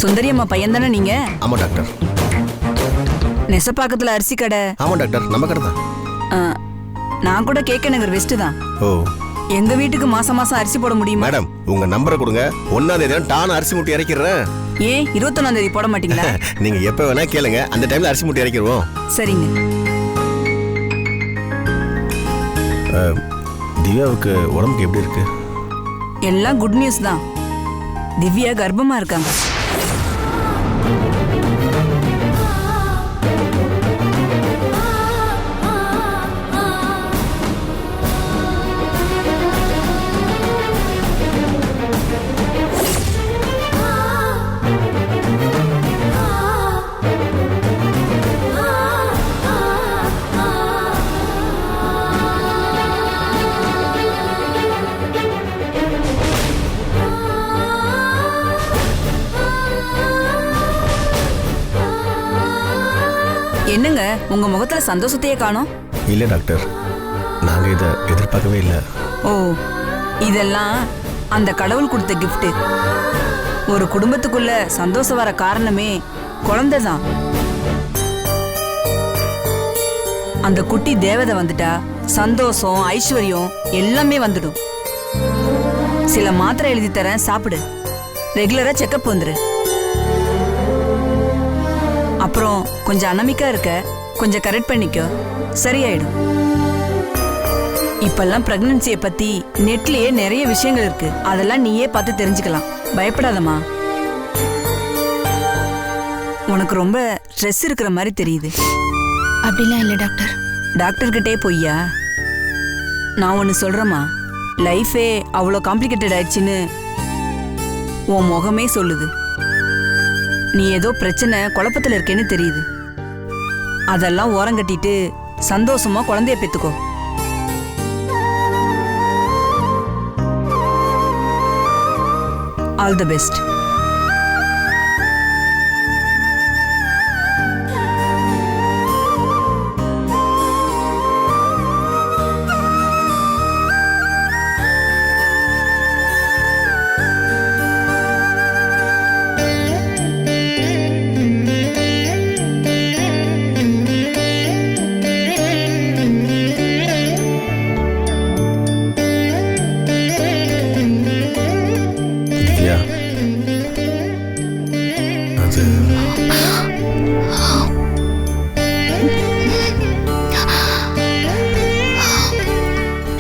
சுந்தரி அம்மா பையன் தானே நீங்க? ஆமா டாக்டர். நெசப்பாக்கத்துல அரிசி கடை? ஆமா டாக்டர், நம்ம கடை தான். நான் கூட கேட்க நகர் வெஸ்ட் தான். ஓ. எங்க வீட்டுக்கு மாசம் மாசம் அரிசி போட முடியுமா? மேடம் உங்க நம்பரை கொடுங்க, 1ஆம் தேதி டான் அரிசி மூட்டை இறக்கிறேன். ஏன் 21ஆம் தேதி போட மாட்டீங்களா? நீங்க எப்ப வேணா கேளுங்க, அந்த டைம்ல அரிசி மூட்டை இறக்கிடுவோம். சரிங்க. திவ்யாவுக்கு உடம்புக்கு எப்படி இருக்கு? எல்லாம் குட் நியூஸ் தான். திவ்யா கர்ப்பமா இருக்காங்க. என்னங்க உங்க முகத்துல சந்தோஷத்தையே காணோம்? இல்ல டாக்டர், நாங்க இத எதிர்பார்க்கவே இல்ல. ஓ, இதெல்லாம் அந்த கடவுள் கொடுத்த கிஃப்ட். ஒரு குடும்பத்துக்குள்ள சந்தோஷம் வர காரணமே குழந்தை தான். அந்த குட்டி தேவதை வந்துட்டா சந்தோஷம் ஐஸ்வர்யம் எல்லாமே வந்துடும். சில மாத்திரை எழுதி தரேன், சாப்பிடு. ரெகுலரா செக்கப் வந்துரு. அப்புறம் கொஞ்சம் அனமிக்கா இருக்க, கொஞ்சம் கரெக்ட் பண்ணிக்கோ, சரியாயிடும். இப்பெல்லாம் பிரெக்னன்சியை பத்தி நெட்லயே நிறைய விஷயங்கள் இருக்கு, அதெல்லாம் நீயே பார்த்து தெரிஞ்சுக்கலாம். பயப்படாதம்மா. உனக்கு ரொம்ப ஸ்ட்ரெஸ் இருக்கிற மாதிரி தெரியுது. அப்படிலாம் இல்லை டாக்டர். டாக்டர்கிட்டே போய்யா? நான் ஒன்று சொல்றேம்மா, லைஃபே அவ்வளோ காம்ப்ளிகேட்டட் ஆயிடுச்சுன்னு உன் முகமே சொல்லுது. நீ ஏதோ பிரச்சனை குழப்பத்தில் இருக்கேன்னு தெரியுது. அதெல்லாம் ஓரங்கட்டிட்டு சந்தோஷமா குழந்தைய பெத்துக்கோ. All the best.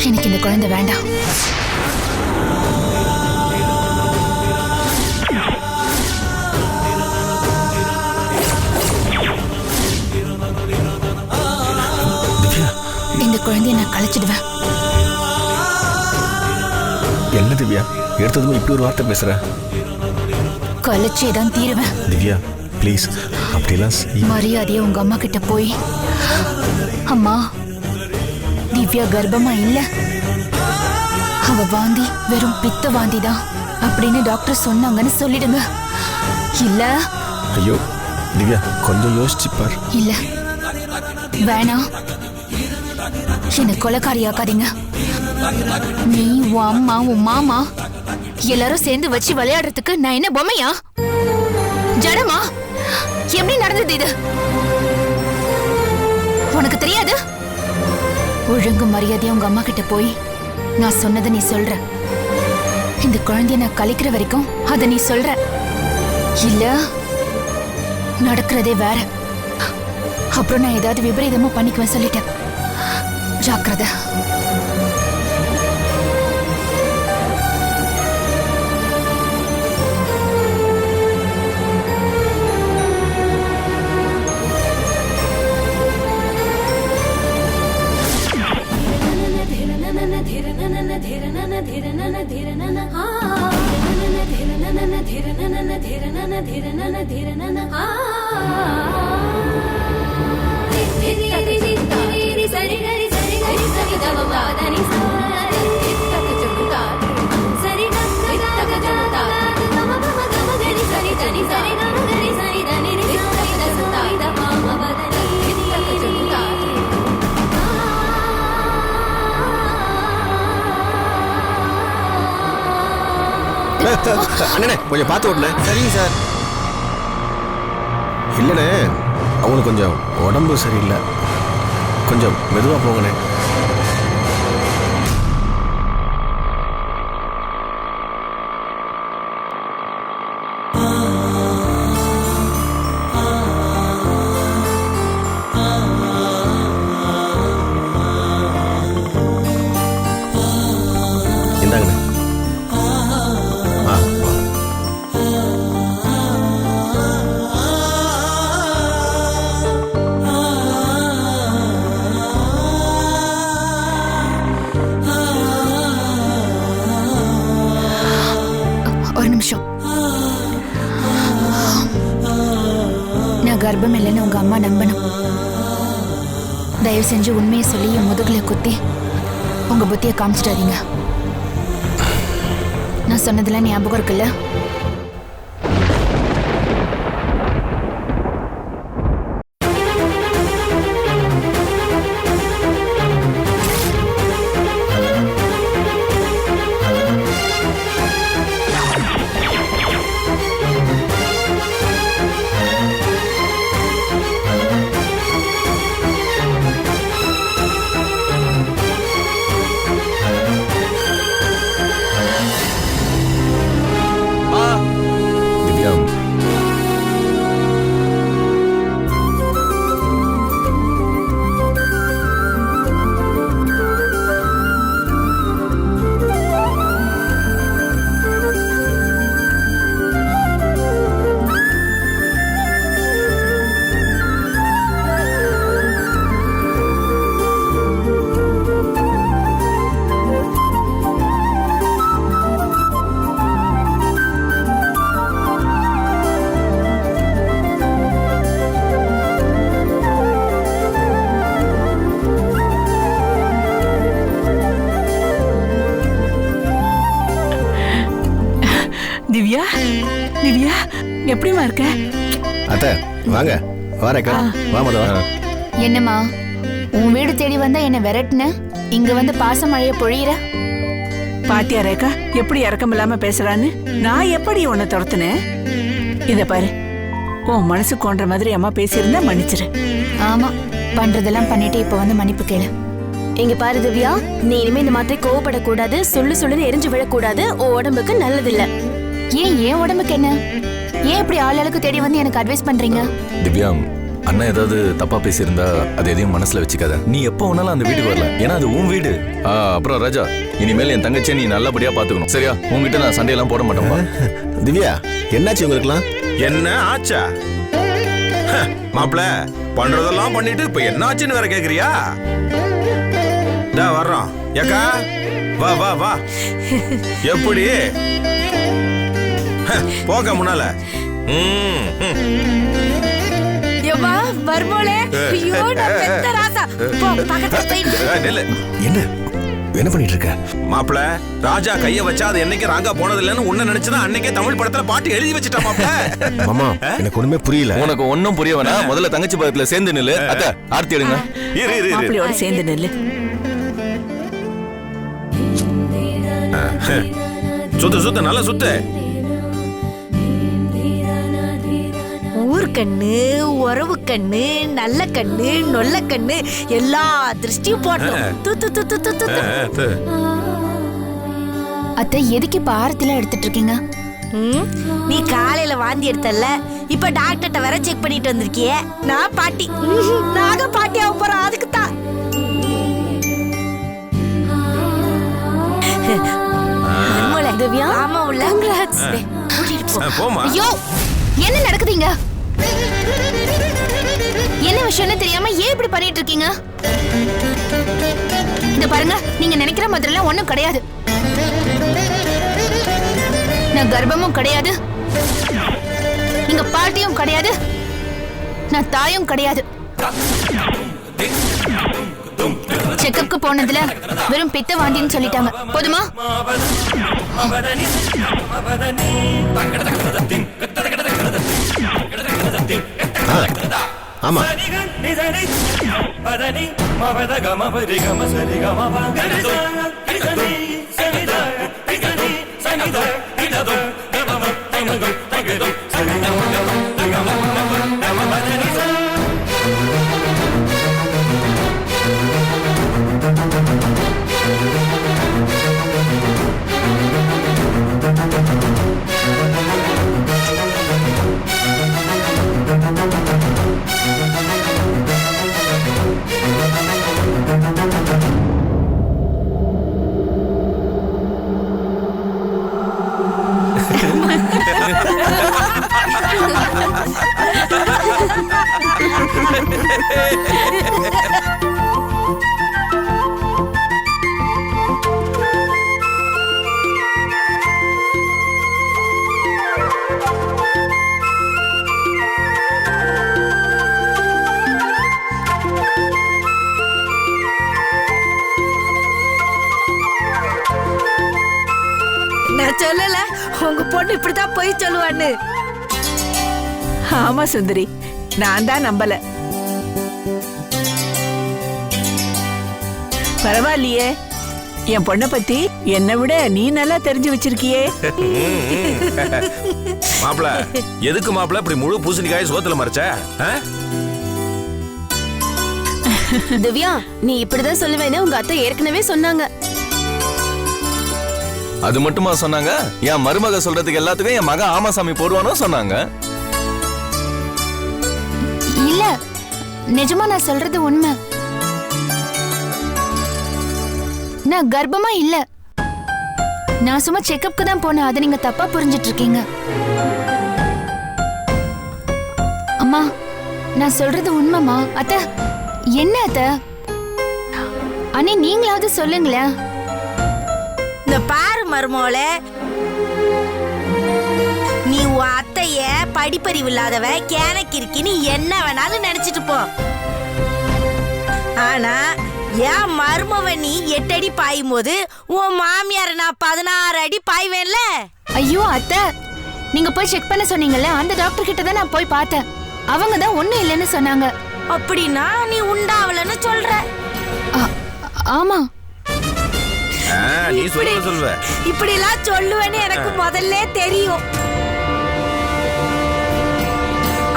எனக்கு இந்த குழந்தை வேண்டாம். இந்த குழந்தைய நான் கழிச்சிடுவேன். என்ன திவ்யா, எடுத்ததுமே இப்படி ஒரு வார்த்தை பேசுற? கழிச்சே தான் தீருவேன். திவ்யா ப்ளீஸ், அப்படிலாம் மரியாதையா உங்க அம்மா கிட்ட போய், அம்மா திவ்யா கர்ப்பமா இல்ல, அவ வாந்தி வெறும் பித்த வாந்தி தான் அப்படின்னு டாக்டர் சொன்னாங்கன்னு சொல்லிடுங்க. இல்ல. ஐயோ திவ்யா, கொஞ்சம் யோசிச்சு பார். இல்ல வேணாம், என்ன கொலைக்காரியாக்காதீங்க. நீ உன் அம்மா உன் மாமா எல்லாரும் சேர்ந்து வச்சு விளையாடுறதுக்கு நான் என்ன பொம்மையா? ஜடமா? எப்படி நடந்தது இது? உனக்கு தெரியாது? ஒழுங்கு மரியாதையா உங்க அம்மா கிட்ட போய் நான் சொன்னதை நீ சொல்ற. இந்த குழந்தைய நான் கழிக்கிற வரைக்கும் அதை நீ சொல்ற. இல்ல நடக்கிறதே வேற. அப்புறம் நான் ஏதாவது விபரீதமா பண்ணிக்குவேன் சொல்லிட்டேன். ஜாக்கிரதை. அண்ணே கொஞ்சம் பார்த்து விடனே. சரிங்க சார். இல்லைண்ணே, அவங்களுக்கு கொஞ்சம் உடம்பு சரியில்லை, கொஞ்சம் மெதுவாக போங்கண்ணே. இந்தாங்கண்ணே. ஒரு நிமிஷம். நான் கர்ப்பம் இல்லைன்னு உங்க அம்மா நம்பணும். தயவு செஞ்சு உண்மையை சொல்லி என் முதுகுல குத்தி உங்க புத்தியை காமிச்சிட்டாதீங்க. நான் சொன்னதெல்லாம் ஞாபகம் இருக்குல்ல? திவ்யா, திவ்யா எப்படிமா இருக்க? அத்தை வாங்க. வாரேக்கா, வா மத வா. என்னம்மா, உன் வீடு தேடி வந்தா என்ன விரட்டுன, இங்க வந்து பாச மழைய பொழியிற? பாத்தியா ரேகா எப்படி இறக்கம் இல்லாம பேசுறான்னு? நான் எப்படி உன்னை துரத்துனேன்? இத பாரு, உன் மனசு கோன்ற மாதிரி அம்மா பேசியிருந்தா மன்னிச்சிரு. ஆமா, பண்றதெல்லாம் பண்ணிட்டு இப்ப வந்து மன்னிப்பு கேளு. இங்க பாரு திவ்யா, நீ இனிமே இந்த மாதிரி கோவப்படக்கூடாது, சொல்லுன்னு எரிஞ்சு விழக்கூடாது. உன் உடம்புக்கு நல்லது இல்ல. ஏன் என் உடம்புக்கு என்ன? ஏன் இப்படி ஆளுக்கு தேடி வந்து எனக்கு அட்வைஸ் பண்றீங்க? திவ்யா, அண்ணா ஏதாவது தப்பா பேசியிருந்தா அது எதையும் மனசுல வச்சுக்காத. நீ எப்போ வேணாலும் அந்த வீட்டுக்கு வரல, ஏன்னா அது உன் வீடு. அப்புறம் ராஜா, இனிமேல் என் தங்கச்சியை நீ நல்லபடியா பாத்துக்கணும், சரியா? உங்ககிட்ட நான் சண்டையெல்லாம் போட மாட்டேன்பா. திவ்யா, என்னாச்சு உங்களுக்குலாம்? என்ன ஆச்சா? மாப்பிள பண்றதெல்லாம் பண்ணிட்டு இப்ப என்ன ஆச்சுன்னு வேற கேக்குறியா? வர்றோம் ஏக்கா, வா வா வா. எப்படி போக முன்னால என்ன பண்ணிட்டு இருக்க? மாப்பிள, ராஜா கைய வச்சா அது என்னைக்கு ராங்கா போனது இல்லன்னு உன்ன நினைச்சுதான் அன்னைக்கே தமிழ் படத்துல பாட்டு எழுதி வச்சுட்டா மாப்பிள. மாமா, எனக்கு ஒண்ணுமே புரியல. உனக்கு ஒன்னும் புரிய வேணாம். முதல்ல தங்கச்சி பக்கத்துல சேர்ந்து நில்லு. அத்தை, ஆர்த்தி எடுங்க. மாப்பிளையோட சேர்ந்து நில்லு. சுத்து சுத்து, நல்லா சுத்து. ஊர்கண்ணு, உறவு கண்ணு, நல்ல கண்ணு, நொல்ல கண்ணு, எல்லா திருஷ்டியும் போட்டோம். அத்தை, எதுக்கு இப்ப ஆரத்தில எடுத்துட்டு இருக்கீங்க? நீ காலையில வாந்தி எடுத்தல, இப்ப டாக்டர்கிட்ட வேற செக் பண்ணிட்டு வந்திருக்கிய. நான் பாட்டி, நாக பாட்டி ஆக போறேன். அதுக்கு தான் திவ்யா. ஆமா உள்ள. போமா. ஐயோ, என்ன நடக்குதுங்க? என்ன விஷயம்னு தெரியாம ஏன் இப்படி பண்ணிட்டு இருக்கீங்க? இந்த பாருங்க, நீங்க நினைக்கிற மாதிரிலாம் ஒண்ணும் கிடையாது. நான் கர்ப்பமும் கிடையாது, நீங்க பாட்டியும் கிடையாது, நான் தாயும் கிடையாது. செக்கப்க்கு போனதுல வெறும் பித்த வாந்தின்னு சொல்லிட்டாங்க. போதுமா? ஆமா, நான் சொல்லல உங்க பொண்ணு இப்படிதான் போய் சொல்லுவான்னு. ஆமா சுந்தரி, நான் தான் நம்பல. பரவாயில்லையே, என் பொண்ணை பத்தி என்னை விட நீ நல்லா தெரிஞ்சு வச்சிருக்கியே. மாப்பிள எதுக்கு மாப்பிள இப்படி முழு பூசணிக்காய் சோத்துல மறைச்ச? திவ்யா, நீ இப்படிதான் சொல்லுவேன்னு உங்க அத்தை ஏற்கனவே சொன்னாங்க. அது மட்டுமா சொன்னாங்க? என் மருமக சொல்றதுக்கு எல்லாத்துக்கும் என் மக ஆமாசாமி போடுவானோ சொன்னாங்க. இல்ல, நிஜமா நான் சொல்றது உண்மை. நான் கர்ப்பமா இல்ல. நான் சும்மா செக்கப்க்கு தான் போனேன். அதை நீங்க தப்பா புரிஞ்சிட்டு இருக்கீங்க. அம்மா, நான் சொல்றது உண்மைமா. அத்தை, என்ன அத்தை? அண்ணே, நீங்களாவது சொல்லுங்களேன். இந்த பாரு மருமோளே, நீ உன் அத்தைய படிப்பறிவு இல்லாதவ கேனக்கிருக்கின்னு என்ன வேணாலும் நினைச்சிட்டு போ. ஆனா என் மருமவ நீ 8 அடி பாயும் போது உன் மாமியார நான் 16 அடி பாய்வேன்ல. ஐயோ அத்தை, நீங்க போய் செக் பண்ண சொன்னீங்கல்ல, அந்த டாக்டர் கிட்ட தான் நான் போய் பார்த்தேன். அவங்க தான் ஒண்ணும் இல்லைன்னு சொன்னாங்க. அப்படின்னா நீ உண்டாவலன்னு சொல்ற? ஆமா. நீ சொல்லுவ இப்படி எல்லாம் சொல்லுவேன்னு எனக்கு முதல்ல தெரியும்.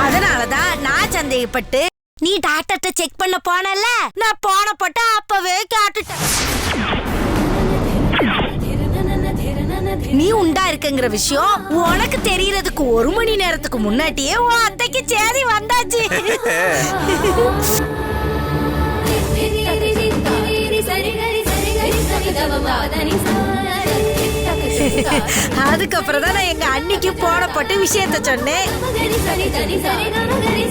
அதனாலதான் நான் சந்தேகப்பட்டு நீ டாக்டர்ட்ட செக் பண்ண போனல, நான் போன போட்ட அப்பவே கேட்டுட்டேன். நீ உண்டா இருக்குங்கிற விஷயம் உனக்கு தெரியறதுக்கு 1 மணி நேரத்துக்கு முன்னாடியே உன் அத்தைக்கு சேதி வந்தாச்சு. அதுக்கப்புறம் தான் நான் எங்க அன்னிக்கு போடப்பட்டு விஷயத்த சொன்னேன்.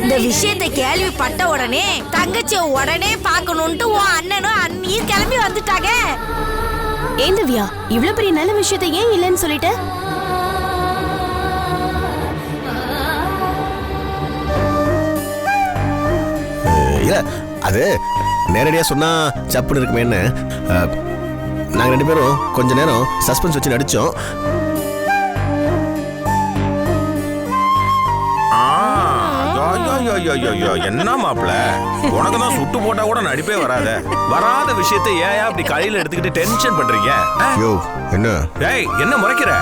இந்த விஷயத்தை கேள்விப்பட்ட உடனே தங்கச்சிய உடனே பார்க்கணும்ட்டு உன் அண்ணனும் அண்ணியும் கிளம்பி வந்துட்டாங்க. ஏன் திவ்யா, இவ்வளவு பெரிய நல்ல விஷயத்தை ஏன் இல்லைன்னு சொல்லிட்ட? இல்ல, அது நேரடியா சொன்னா சப்புன்னு இருக்குமேன்னு நாங்க 2 பேரும் கொஞ்ச நேரம் சஸ்பென்ஸ் வச்சு நடிச்சோம். என்ன மாப்பிள, உனக்கு தான் சுட்டு போட்டா கூட நடிப்பே வராத விஷயத்தை ஏன் அப்படி கையில எடுத்துக்கிட்டு டென்ஷன் பண்றீங்க? யோ, என்ன? டேய், என்ன முறைக்கிற?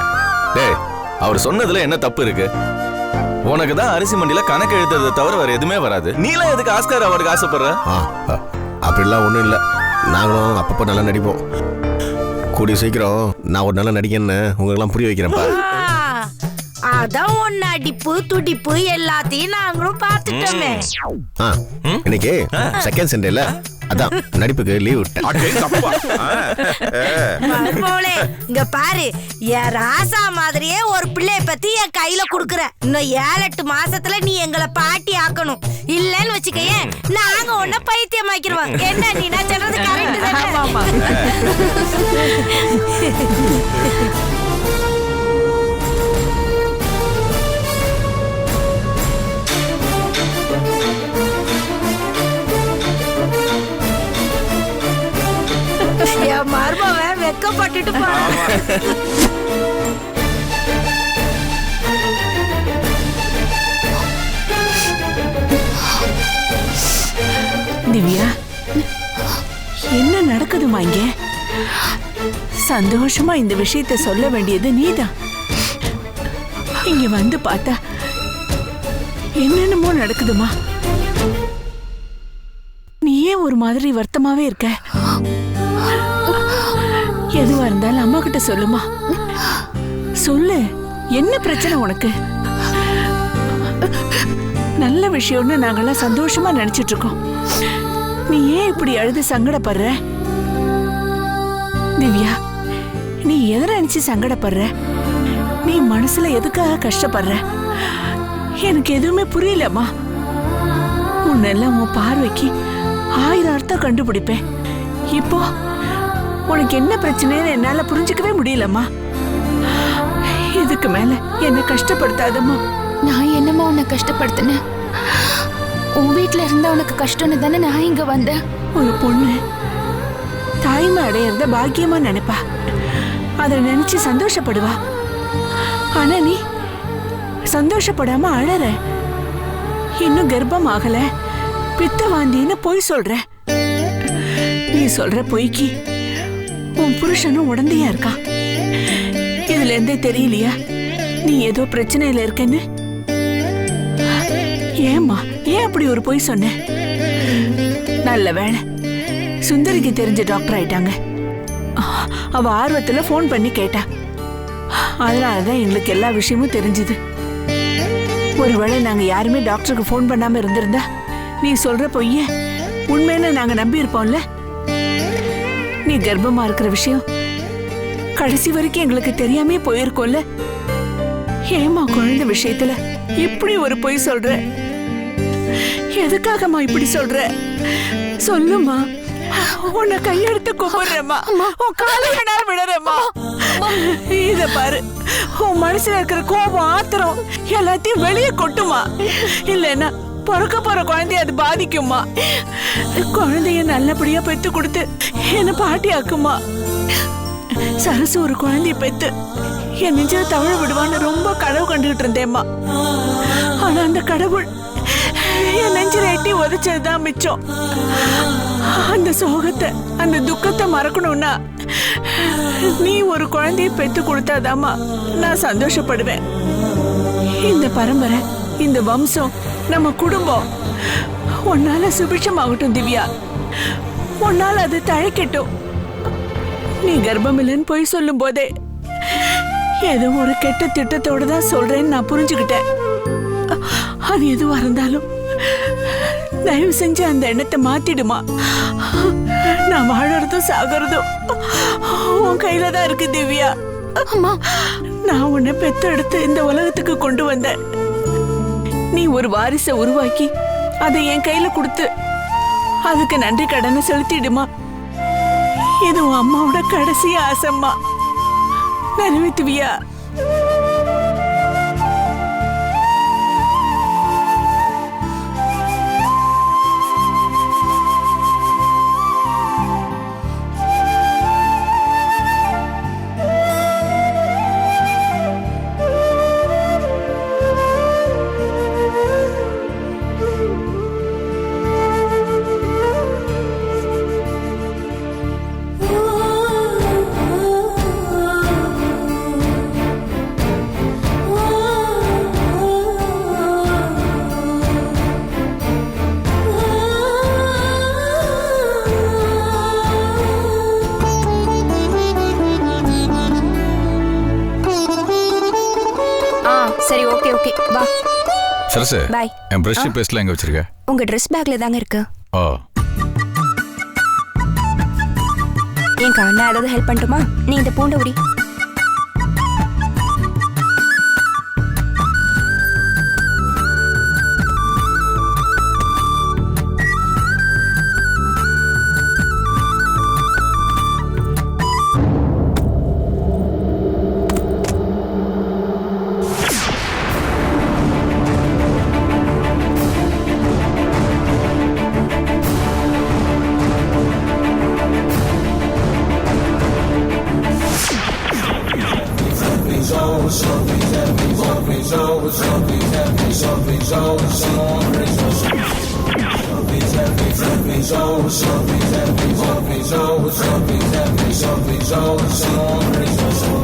டேய், அவர் சொன்னதுல என்ன தப்பு இருக்கு? உனக்கு தான் அரிசி மண்டியில கணக்கு எழுதுறதை தவிர வேற எதுவுமே வராது. நீலாம் எதுக்கு ஆஸ்கார் அவார்டுக்கு ஆசைப்படுற? அப்படிலாம் ஒண்ணும் இல்ல. நாங்களும் அப்பப்போ நல்லா நடிப்போம். கூடிய சீக்கிரம் நான் ஒரு நல்ல நடிகன்னு உங்களுக்கு புரிய வைக்கிறேன்ப்பா. அதான் ஒன்னு அடிப்பு துடிப்பு எல்லாத்தையும் நாங்களும் பார்த்துட்டோமே. இன்னைக்கு செகண்ட் சண்டேல அதான் நடிப்புக்கு லீவ் விட்டேன். மருமோளே, இங்க பாரு, என் ராசா மாதிரியே ஒரு பிள்ளைய பத்தி என் கையில குடுக்குற. இன்னும் 7-8 மாசத்துல நீ எங்களை பாட்டி ஆக்கணும். இல்லன்னு வச்சுக்கேன், நாங்க ஒன்ன பைத்தியம் ஆக்கிடுவோம். என்ன நீ நான் சொல்றது கரெக்ட் தானே? என் மருமவன் வெக்கப்பட்டுட்டு போறான். திவ்யா, என்ன நடக்குதுமா இங்க? சந்தோஷமா இந்த விஷயத்தை சொல்ல வேண்டியது நீதான். இங்க வந்து பார்த்தா என்னென்னமோ நடக்குதுமா. நீயே ஒரு மாதிரி வருத்தமாவே இருக்க. எதுவா இருந்தாலும் அம்மா கிட்ட சொல்லுமா. சொல்லு, என்ன பிரச்சனை உனக்கு? நல்ல விஷயம்னு நாங்கெல்லாம் சந்தோஷமா நினைச்சிட்டு இருக்கோம். நீ ஏன் இப்படி அழுது சங்கடப்படுற? திவ்யா, நீ எதை நினைச்சு சங்கடப்படுற? நீ மனசுல எதுக்காக கஷ்டப்படுற? எனக்கு எதுவுமே புரியலம்மா. உன்னெல்லாம் உன் பார்வைக்கு 1000 அர்த்தம் கண்டுபிடிப்பேன். இப்போ உனக்கு என்ன பிரச்சனைன்னு என்னால புரிஞ்சுக்கவே முடியலம்மா. இதுக்கு மேல என்ன கஷ்டப்படுத்தாதம்மா. நான் என்னம்மா உன்னை கஷ்டப்படுத்தினேன்? உன் வீட்டுல இருந்தா உனக்கு கஷ்டம்னு தானே நான் இங்க வந்தேன். ஒரு பொண்ணு தாய்மை அடையிறத பாக்கியமா நினைப்பா, அதை நினைச்சு சந்தோஷப்படுவா. ஆனா நீ சந்தோஷப்படாம அழற. இன்னும் கர்ப்பம் ஆகல, பித்த வாந்தின்னு பொய் சொல்ற. நீ சொல்ற பொய்க்கு உன் புருஷனும் உடந்தையா இருக்கான். இதுல இருந்தே தெரியலையா நீ ஏதோ பிரச்சனையில இருக்கன்னு? ஏம்மா ஏன் அப்படி ஒரு பொய் சொன்ன? நல்ல வேளை சுந்தரிக்கு தெரிஞ்ச டாக்டர் ஆயிட்டாங்க. அவ ஆர்வத்துல போன் பண்ணி கேட்டா. அதனாலதான் எங்களுக்கு எல்லா விஷயமும் தெரிஞ்சது. ஒருவேளை நாங்க யாருமே டாக்டருக்கு போன் பண்ணாம இருந்திருந்தா நீ சொல்ற பொய்ய உண்மைன்னு நாங்க நம்பி இருப்போம்ல. நீ கர்ப்பமா இருக்கிற விஷயம் கடைசி வரைக்கும் எங்களுக்கு தெரியாமே போயிருக்கோம்ல. ஏமா குழந்தை விஷயத்துல இப்படி ஒரு பொய் சொல்ற? எதுக்காகமா இப்படி சொல்ற? சொல்லுமா. உன்னை கையெடுத்து கும்பிடுறேம்மா, உன் காலை வேணாலும் விடுறேம்மா. இத பாரு, உன் மனசுல இருக்கிற கோபம் ஆத்திரம் எல்லாத்தையும் வெளியே கொட்டுமா. இல்லைன்னா பிறக்க போற குழந்தைய அது பாதிக்குமா. குழந்தைய நல்லபடியா பெத்து கொடுத்து என்ன பாட்டி ஆக்குமா. சரசு ஒரு குழந்தைய பெத்து என் நெஞ்சில தவழ விடுவான்னு ரொம்ப கனவு கண்டுகிட்டு இருந்தேம்மா. ஆனா அந்த கடவுள் என் நெஞ்சில எட்டி உதைச்சதுதான் மிச்சம். அந்த சோகத்தை அந்த துக்கத்தை மறக்கணும்னா நீ ஒரு குழந்தைய பெத்து கொடுத்தாதாமா நான் சந்தோஷப்படுவேன். இந்த பரம்பரை, இந்த வம்சம், நம்ம குடும்பம் உன்னால சுபிட்சமாகட்டும் திவ்யா. உன்னால அது தழைக்கட்டும். நீ கர்ப்பம் இல்லைன்னு போய் சொல்லும் போதே ஏதோ ஒரு கெட்ட திட்டத்தோட தான் சொல்றேன்னு நான் புரிஞ்சுக்கிட்டேன். அது எதுவா இருந்தாலும் தயவு செஞ்சு அந்த எண்ணத்தை மாத்திடுமா. நான் வாழறதும் சாகிறதும் உன் கையில தான் இருக்கு திவ்யா. அம்மா, நான் உன்னை பெத்தெடுத்து இந்த உலகத்துக்கு கொண்டு வந்தேன். நீ ஒரு வாரிசை உருவாக்கி அதை என் கையில கொடுத்து அதுக்கு நன்றி கடனை செலுத்திடுமா. இது உன் அம்மாவோட கடைசி ஆசைம்மா, நிறைவேற்றுவியா? சரி, ஓகே ஓகே, வா. சரசு, பாய். என் பிரஷ் பேஸ்ட்லாம் எங்க வச்சிருக்க? உங்க ட்ரெஸ் பேக்ல தாங்க இருக்கு. ஓ, ஏங்கா நான் ஏதாவது ஹெல்ப் பண்ணட்டுமா? நீ இந்த பூண்டை உரி. Sorry,